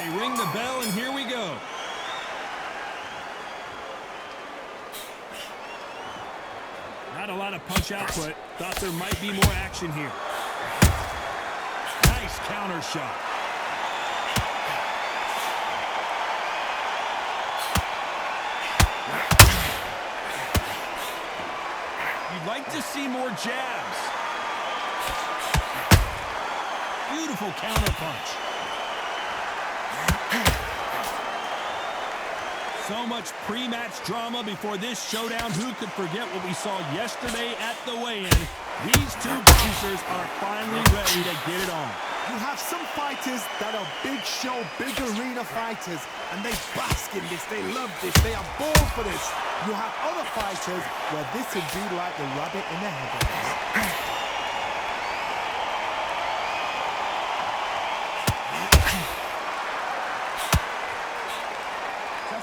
They ring the bell, and here we go. Not a lot of punch output. Thought there might be more action here. Nice counter shot. You'd like to see more jabs. Beautiful counter punch. So much pre-match drama before this showdown. Who could forget what we saw yesterday at the weigh-in? These two boxers are finally ready to get it on. You have some fighters that are big show, big arena fighters, and they bask in this, they love this, they are born for this. You have other fighters where this would be like the rabbit in the headlights.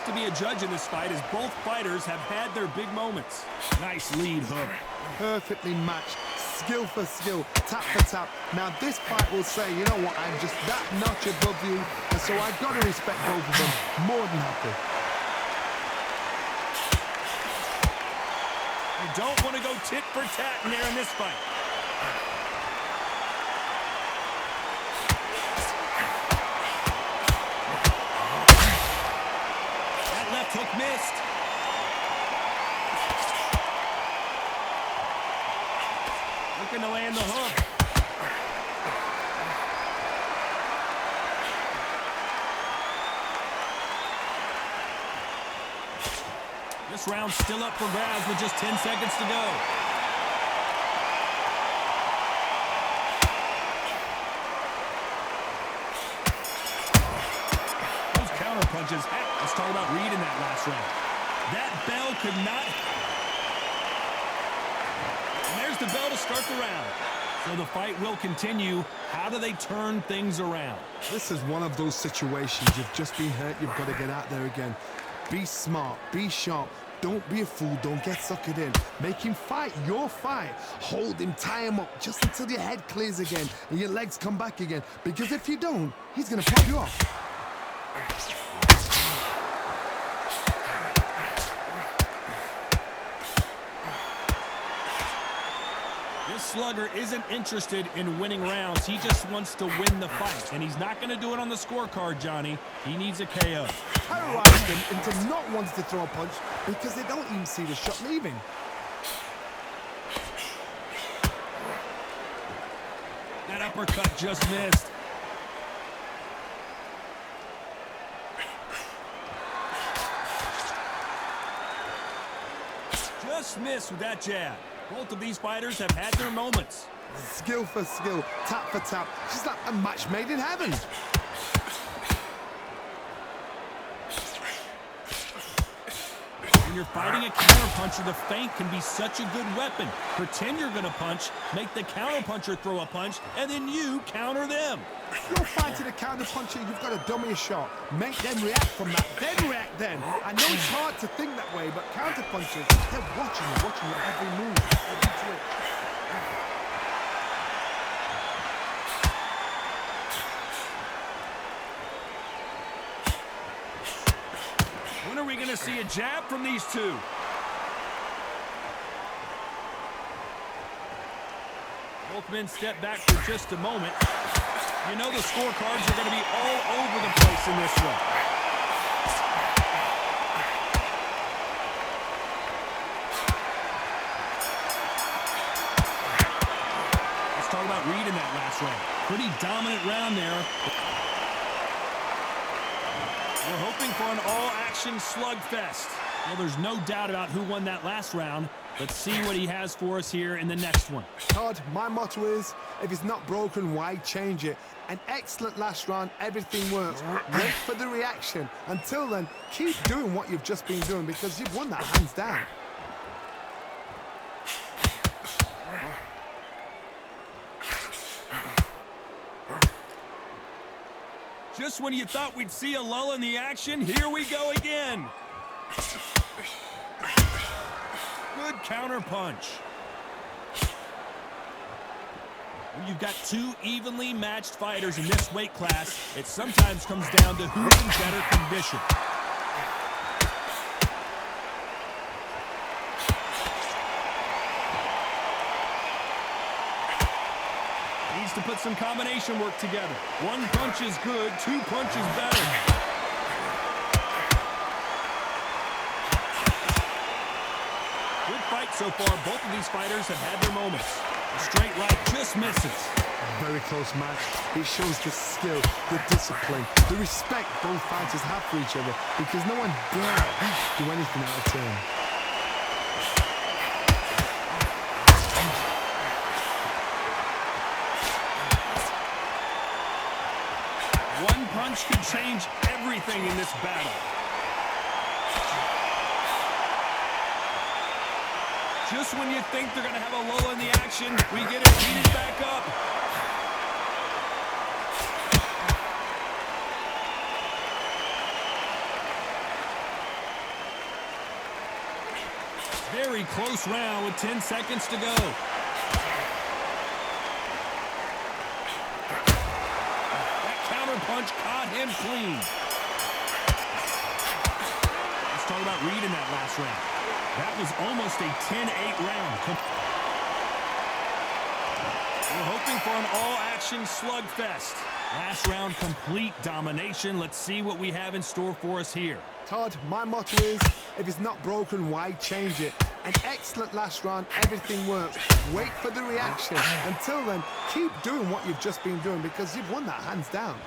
To be a judge in this fight as both fighters have had their big moments. Nice lead hook. Perfectly matched, skill for skill, tap for tap. Now this fight will say, you know what, I'm just that notch above you, and so I've got to respect both of them more than happy. You don't want to go tit for tat in there in this fight. Hook missed. Looking to land the hook. This round's still up for grabs with just 10 seconds to go. Those counter punches. Let's talk about Reid in that last round. That bell could not... And there's the bell to start the round. So the fight will continue. How do they turn things around? This is one of those situations. You've just been hurt. You've got to get out there again. Be smart. Be sharp. Don't be a fool. Don't get suckered in. Make him fight your fight. Hold him. Tie him up just until your head clears again and your legs come back again. Because if you don't, he's going to pop you off. Slugger isn't interested in winning rounds. He just wants to win the fight, and he's not going to do it on the scorecard, Johnny. He needs a KO. Terrorize them into not wanting to throw a punch because they don't even see the shot leaving. That uppercut just missed. Just missed with that jab. Both of these fighters have had their moments. Skill for skill, tap for tap. Just like a match made in heaven. When you're fighting a counterpuncher, the feint can be such a good weapon. Pretend you're going to punch, make the counterpuncher throw a punch, and then you counter them. If you're fighting a counterpuncher, you've got to dummy a shot. Make them react from that, then react then. I know it's hard to think that way, but counterpunchers, they're watching your every move, every trick. When are we going to see a jab from these two? Both men step back for just a moment. You know the scorecards are going to be all over the place in this one. Let's talk about Reid in that last round. Pretty dominant round there. We're hoping for an all-action slugfest. Well, there's no doubt about who won that last round. Let's see what he has for us here in the next one. Todd, my motto is, if it's not broken, why change it? An excellent last round, everything works. Wait for the reaction. Until then, keep doing what you've just been doing because you've won that hands down. Just when you thought we'd see a lull in the action, here we go again. Good counter punch. When you've got two evenly matched fighters in this weight class, it sometimes comes down to who's in better condition. Needs to put some combination work together. One punch is good, two punches better. Good fight so far. Both of these fighters have had their moments. A straight right just misses. Very close match. It shows the skill, the discipline, the respect both fighters have for each other, because no one dare do anything out of turn. One punch can change everything in this battle. Just when you think they're going to have a lull in the action, we get it heated back up. Very close round with 10 seconds to go. That counter punch caught him clean. Let's talk about Reid in that last round. That was almost a 10-8 round. We're hoping for an all-action slugfest. Last round, complete domination. Let's see what we have in store for us here. Todd, my motto is, if it's not broken, why change it? An excellent last round, everything works. Wait for the reaction. Until then, keep doing what you've just been doing, because you've won that hands down.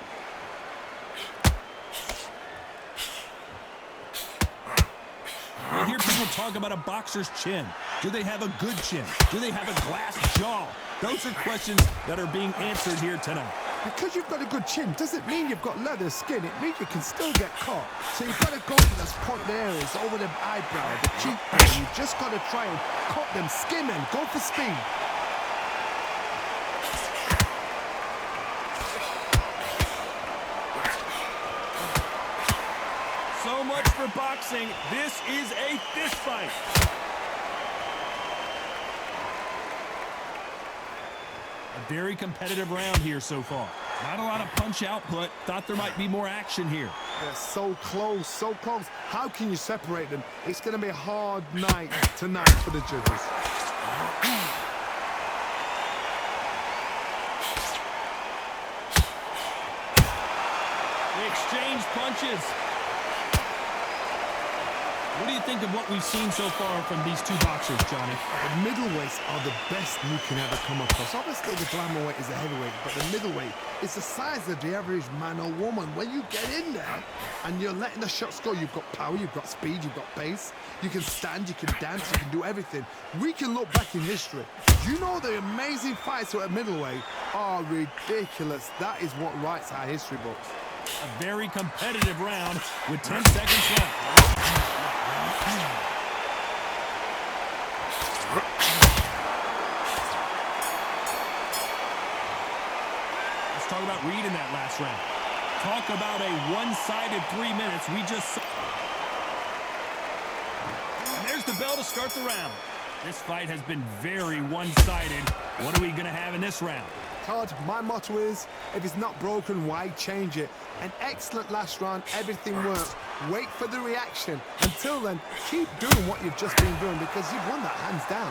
I hear people talk about a boxer's chin. Do they have a good chin? Do they have a glass jaw? Those are questions that are being answered here tonight. Because you've got a good chin doesn't mean you've got leather skin. It means you can still get caught. So you've got to go for those point areas, over the eyebrow, the cheekbone. You've just got to try and cut them, skim them, go for speed. So much for boxing. This is a fist fight. A very competitive round here so far. Not a lot of punch output. Thought there might be more action here. They're so close, so close. How can you separate them? It's going to be a hard night tonight for the judges. They exchange punches. What do you think of what we've seen so far from these two boxers, Johnny? The middleweights are the best you can ever come across. Obviously, the glamour weight is the heavyweight, but the middleweight is the size of the average man or woman. When you get in there and you're letting the shots go, you've got power, you've got speed, you've got pace. You can stand, you can dance, you can do everything. We can look back in history. You know the amazing fights at middleweight are ridiculous. That is what writes our history books. A very competitive round with 10 seconds left. Let's talk about Reid in that last round. Talk about a one-sided 3 minutes. We just... And there's the bell to start the round. This fight has been very one-sided. What are we going to have in this round? Todd, my motto is, if it's not broken, why change it? An excellent last round, everything works. Wait for the reaction. Until then, keep doing what you've just been doing, because you've won that hands down.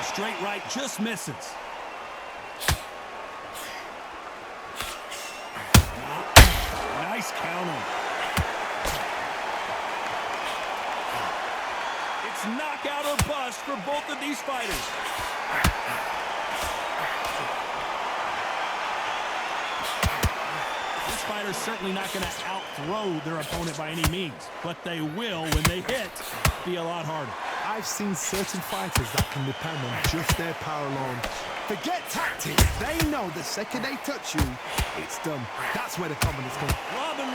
A straight right just misses. Nice counter. It's knockout or bust for both of these fighters. This fighter's certainly not going to outthrow their opponent by any means, but they will, when they hit, be a lot harder. I've seen certain fighters that can depend on just their power alone. Forget tactics. They know the second they touch you, it's done. That's where the confidence comes.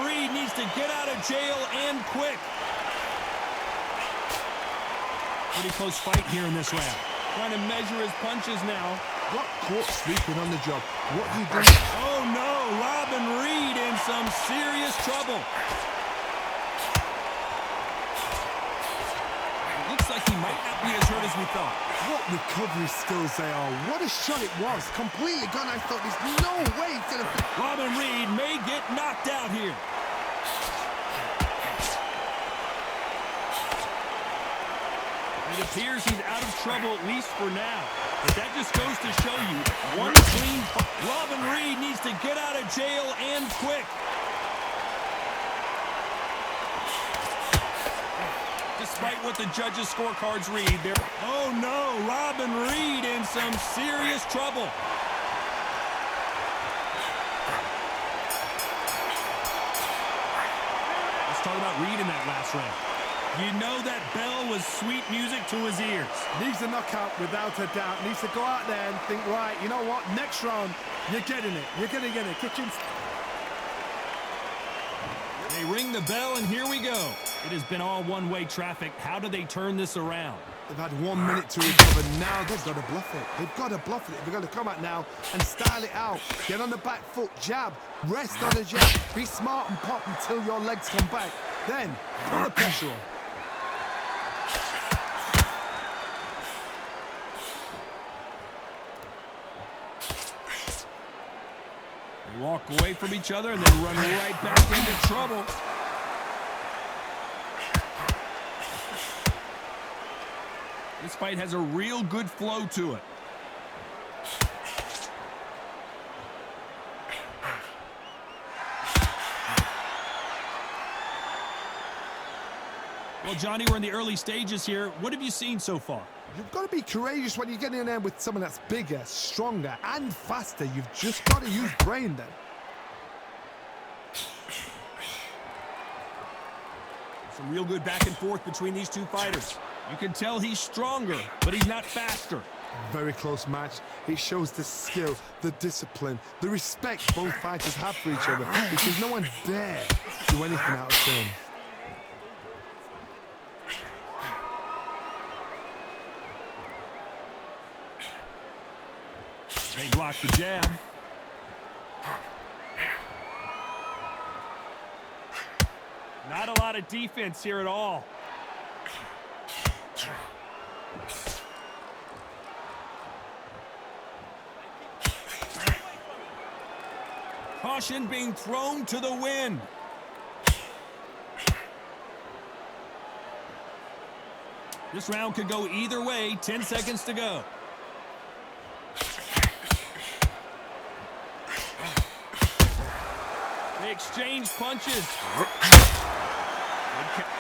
Reid needs to get out of jail and quick. Pretty close fight here in this round. Trying to measure his punches now. Got caught sleeping on the job. What do you do? Oh no, Reid in some serious trouble. It looks like like he might not be as hurt as we thought. What recovery skills they are. What a shot it was. Completely gone. I thought there's no way he's going to... Robin Reid may get knocked out here. It appears he's out of trouble, at least for now. But that just goes to show you, one clean... Robin Reid needs to get out of jail and quick. Despite what the judges' scorecards read, there... Oh, no, Robin Reid in some serious trouble. Let's talk about Reid in that last round. You know that bell was sweet music to his ears. Needs a knockout without a doubt. Needs to go out there and think, right, you know what? Next round, you're getting it. You're going to get it. Kitchens. They ring the bell, and here we go. It has been all one-way traffic. How do they turn this around? They've had 1 minute to recover. Now they've got to bluff it. They've got to bluff it. They've got to come out now and style it out. Get on the back foot, jab, rest on the jab. Be smart and pop until your legs come back. Then put the pressure on. They walk away from each other and then run right back into trouble. This fight has a real good flow to it. Well, Johnny, we're in the early stages here. What have you seen so far? You've got to be courageous when you get in there with someone that's bigger, stronger, and faster. You've just got to use brain then. Some real good back and forth between these two fighters. You can tell he's stronger, but he's not faster. Very close match. It shows the skill, the discipline, the respect both fighters have for each other, because no one dare do anything out of turn. They block the jab. Not a lot of defense here at all. Caution being thrown to the wind. This round could go either way. 10 seconds to go. They exchange punches.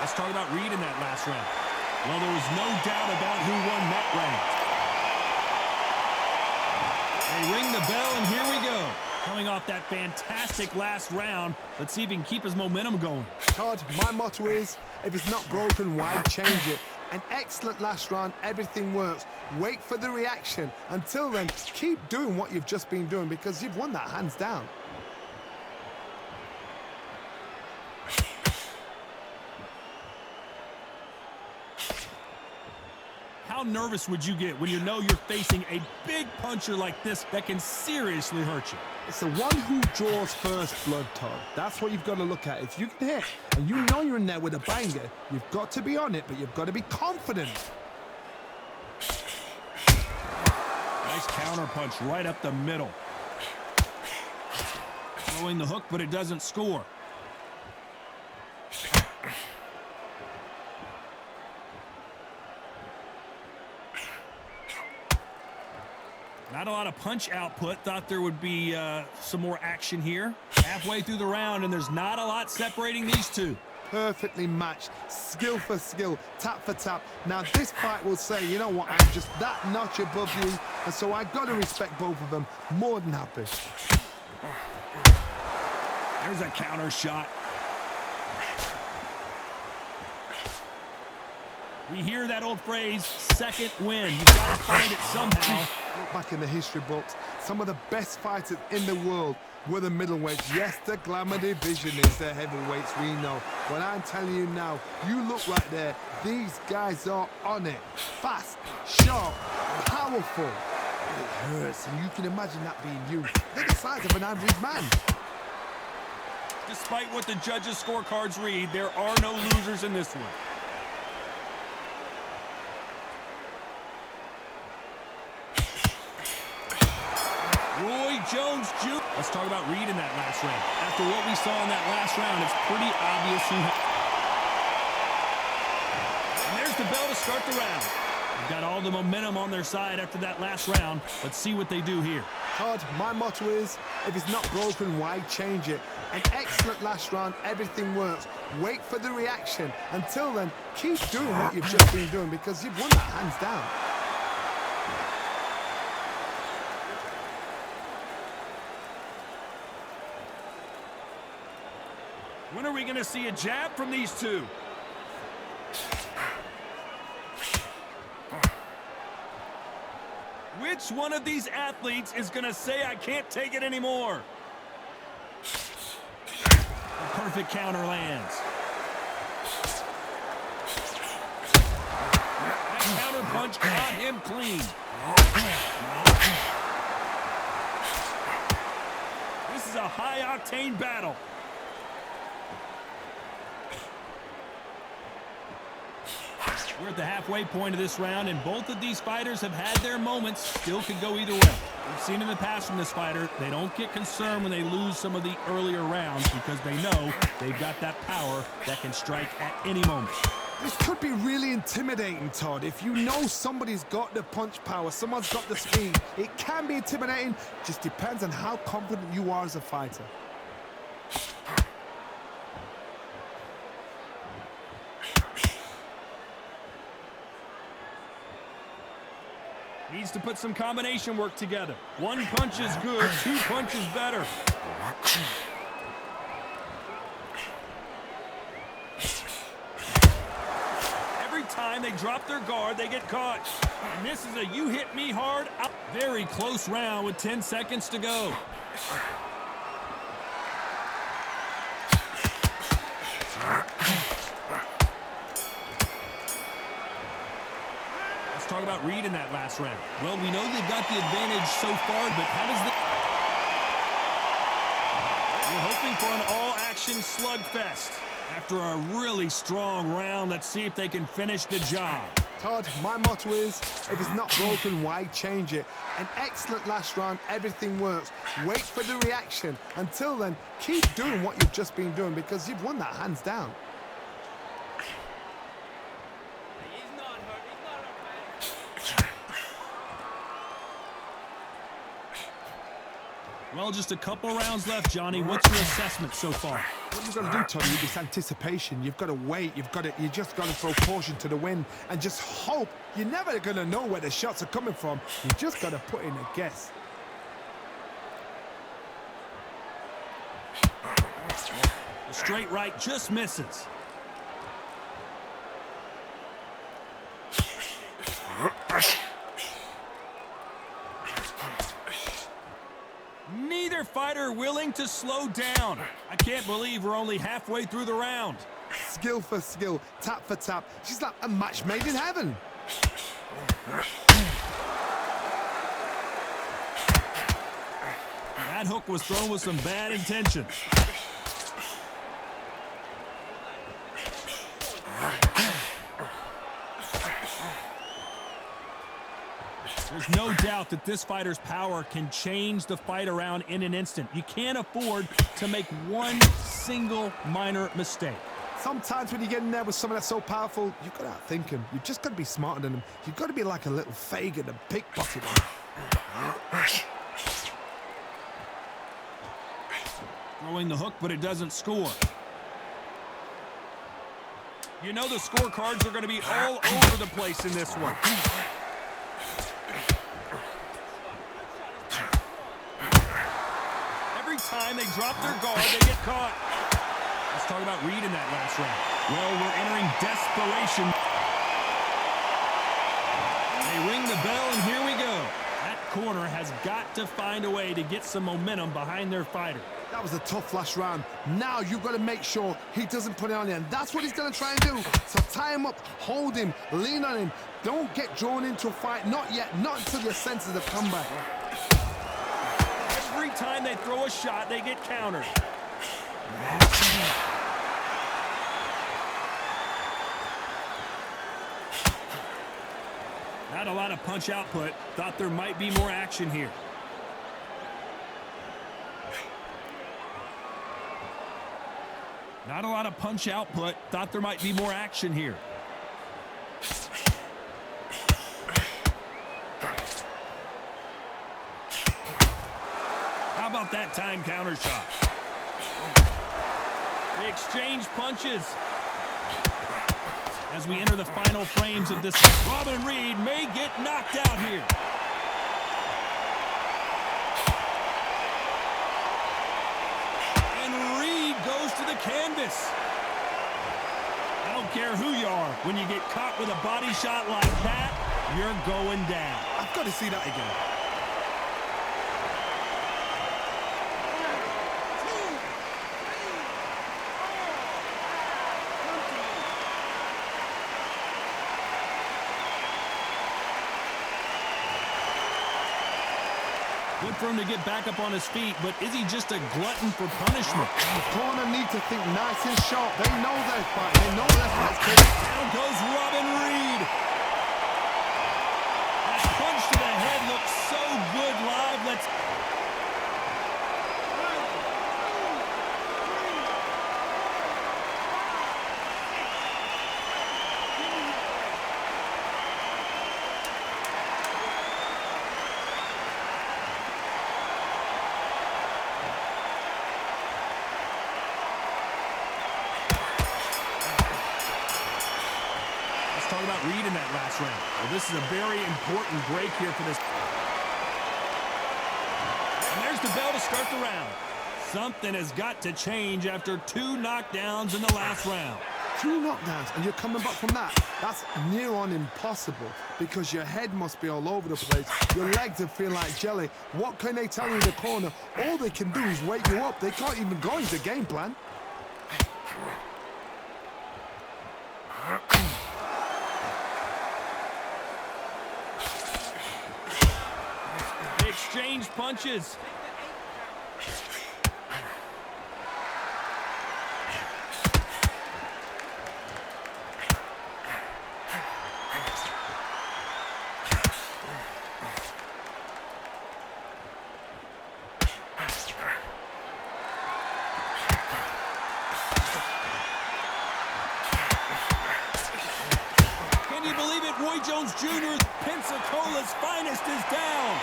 Let's talk about Reid in that last round. Well, there was no doubt about who won that round. They ring the bell, and here we go. Coming off that fantastic last round, let's see if he can keep his momentum going. Todd, my motto is, if it's not broken, why change it? An excellent last round, everything works. Wait for the reaction. Until then, keep doing what you've just been doing, because you've won that hands down. How nervous would you get when you know you're facing a big puncher like this that can seriously hurt you? It's the one who draws first blood, Todd. That's what you've got to look at. If you can hit and you know you're in there with a banger, you've got to be on it, but you've got to be confident. Nice counter punch right up the middle. Throwing the hook, but it doesn't score. Not a lot of punch output. Thought there would be some more action here. Halfway through the round, and there's not a lot separating these two. Perfectly matched, skill for skill, tap for tap. Now this fight will say, you know what, I'm just that notch above you, and so I got to respect both of them. More than happy. There's a counter shot. We hear that old phrase, second win. You've got to find it somehow. Look back in the history books, some of the best fighters in the world were the middleweights. Yes, the glamour division is the heavyweights, we know. But I'm telling you now, you look right there, these guys are on it. Fast, sharp, powerful. It hurts, and you can imagine that being you. They're the size of an average man. Despite what the judges' scorecards read, there are no losers in this one. Roy Jones Jr. Let's talk about Reid in that last round. After what we saw in that last round, it's pretty obvious who... And there's the bell to start the round. They've got all the momentum on their side after that last round. Let's see what they do here. Todd, my motto is, if it's not broken, why change it? An excellent last round, everything works. Wait for the reaction. Until then, keep doing what you've just been doing because you've won that hands down. When are we going to see a jab from these two? Which one of these athletes is going to say, I can't take it anymore? A perfect counter lands. That counter punch got him clean. This is a high-octane battle. We're at the halfway point of this round, and both of these fighters have had their moments. Still could go either way. We've seen in the past from this fighter, they don't get concerned when they lose some of the earlier rounds because they know they've got that power that can strike at any moment. This could be really intimidating, Todd. If you know somebody's got the punch power, someone's got the speed, it can be intimidating. Just depends on how confident you are as a fighter. Needs to put some combination work together. One punch is good, two punches better. Every time they drop their guard, they get caught. And this is a you hit me hard. Very close round with 10 seconds to go. Talk about Reid in that last round. Well, we know they've got the advantage so far, but how does the... We're hoping for an all-action slugfest. After a really strong round, let's see if they can finish the job. Todd, my motto is, if it's not broken, why change it? An excellent last round, everything works. Wait for the reaction. Until then, keep doing what you've just been doing because you've won that hands down. Well, just a couple rounds left, Johnny. What's your assessment so far? What you've got to do, Tony, with this anticipation, you just got to throw caution to the wind and just hope. You're never going to know where the shots are coming from. You just got to put in a guess. The straight right just misses. Neither fighter willing to slow down. I can't believe we're only halfway through the round. Skill for skill, tap for tap. She's like a match made in heaven. That hook was thrown with some bad intention. There's no doubt that this fighter's power can change the fight around in an instant. You can't afford to make one single minor mistake. Sometimes when you get in there with someone that's so powerful, you've got to outthink him. You've just got to be smarter than him. You've got to be like a little Fagin and pickpocket him. Throwing the hook, but it doesn't score. You know the scorecards are going to be all over the place in this one. Every time they drop their guard, they get caught. Let's talk about Reid in that last round. Well, we're entering desperation. They ring the bell, and here we go. That corner has got to find a way to get some momentum behind their fighter. That was a tough last round. Now you've got to make sure he doesn't put it on you, and that's what he's going to try and do. So tie him up, hold him, lean on him. Don't get drawn into a fight. Not yet. Not until your senses have come back. Every time they throw a shot, they get countered. Not a lot of punch output. Thought there might be more action here. Not a lot of punch output. Thought there might be more action here. How about that time counter shot? They exchange punches. As we enter the final frames of this, Robin Reid may get knocked out here. And Reid goes to the canvas. I don't care who you are. When you get caught with a body shot like that, you're going down. I've got to see that again. Good for him to get back up on his feet, but is he just a glutton for punishment? The corner need to think nice and sharp. They know their fight. They know their fight's good. Down goes Robin Reid. That punch to the head looks so good live. Let's... Talk about Reid in that last round. Well, this is a very important break here for this. And there's the bell to start the round. Something has got to change after 2 knockdowns in the last round. 2 knockdowns, and you're coming back from that. That's near on impossible because your head must be all over the place. Your legs will feel like jelly. What can they tell you in the corner? All they can do is wake you up. They can't even go into game plan. Exchange punches. Can you believe it? Roy Jones Jr., Pensacola's finest, is down.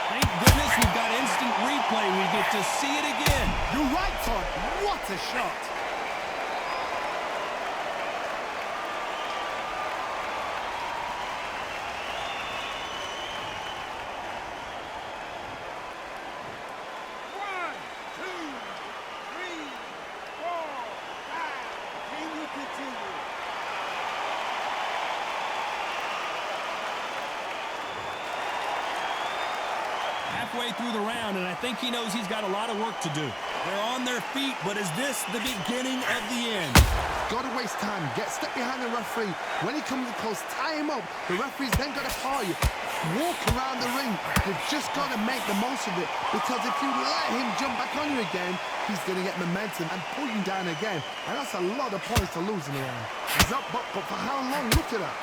Thank goodness we've got instant replay. We get to see it again. You're right, Todd. What a shot. One, two, three, 4, 5. Can you continue? Halfway through the round, and I think he knows he's got a lot of work to do. They're on their feet, but is this the beginning of the end? Gotta waste time. Step behind the referee. When he comes close, tie him up. The referee's then gotta call you. Walk around the ring. You've just gotta make the most of it, because if you let him jump back on you again, he's gonna get momentum and pull you down again. And that's a lot of points to lose in the round. He's up, but for how long? Look at that.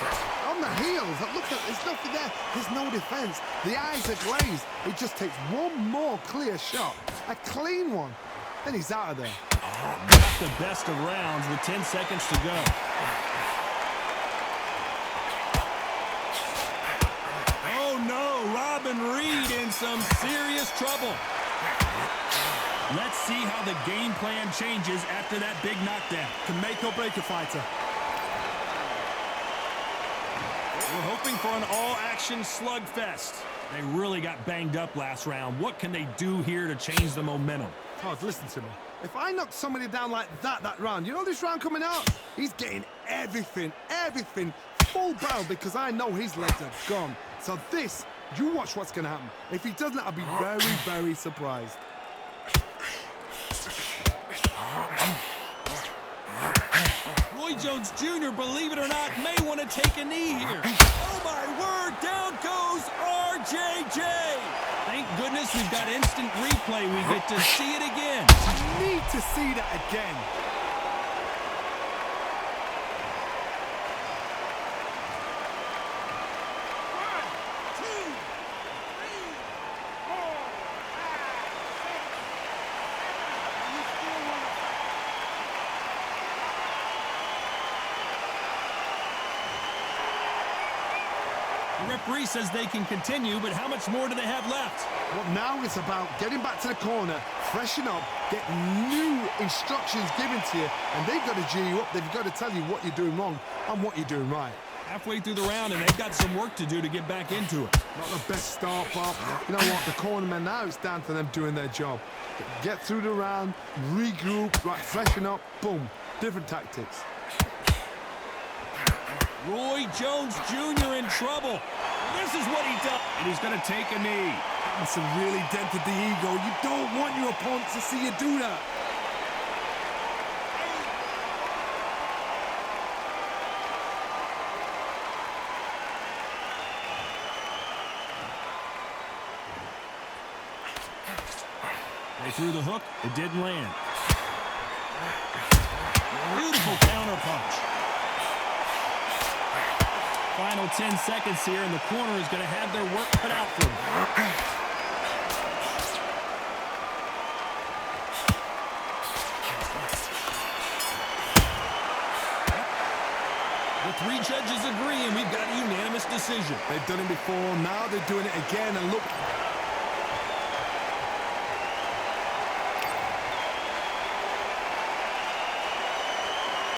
On the heels. Look at, there's nothing there. There's no defense. The eyes are glazed. It just takes one more clear shot. A clean one. Then he's out of there. Not the best of rounds with 10 seconds to go. Oh no, Robin Reid in some serious trouble. Let's see how the game plan changes after that big knockdown. Can make or break a fighter. We're hoping for an all-action slugfest. They really got banged up last round. What can they do here to change the momentum? Todd, listen to me. If I knock somebody down like that round, you know this round coming out? He's getting everything, full barrel, because I know his legs are gone. So this, you watch what's going to happen. If he doesn't, I'll be very, very surprised. Roy Jones Jr., believe it or not, may want to take a knee here. Oh my word, down goes RJJ. Thank goodness we've got instant replay. We get to see it again. Need to see that again. Referee says they can continue, but how much more do they have left? Well, now it's about getting back to the corner, freshen up, get new instructions given to you, and they've got to G you up. They've got to tell you what you're doing wrong and what you're doing right. Halfway through the round, and they've got some work to do to get back into it. Not the best start, Bob. You know what? The cornermen now, it's down to them doing their job. Get through the round, regroup, right, freshen up, boom. Different tactics. Roy Jones Jr. in trouble. This is what he does. And he's going to take a knee. That's a really dented the ego. You don't want your opponent to see you do that. They threw the hook. It didn't land. Beautiful counter punch. Final 10 seconds here, and the corner is going to have their work cut out for them. The three judges agree, and we've got a unanimous decision. They've done it before, now they're doing it again, and look,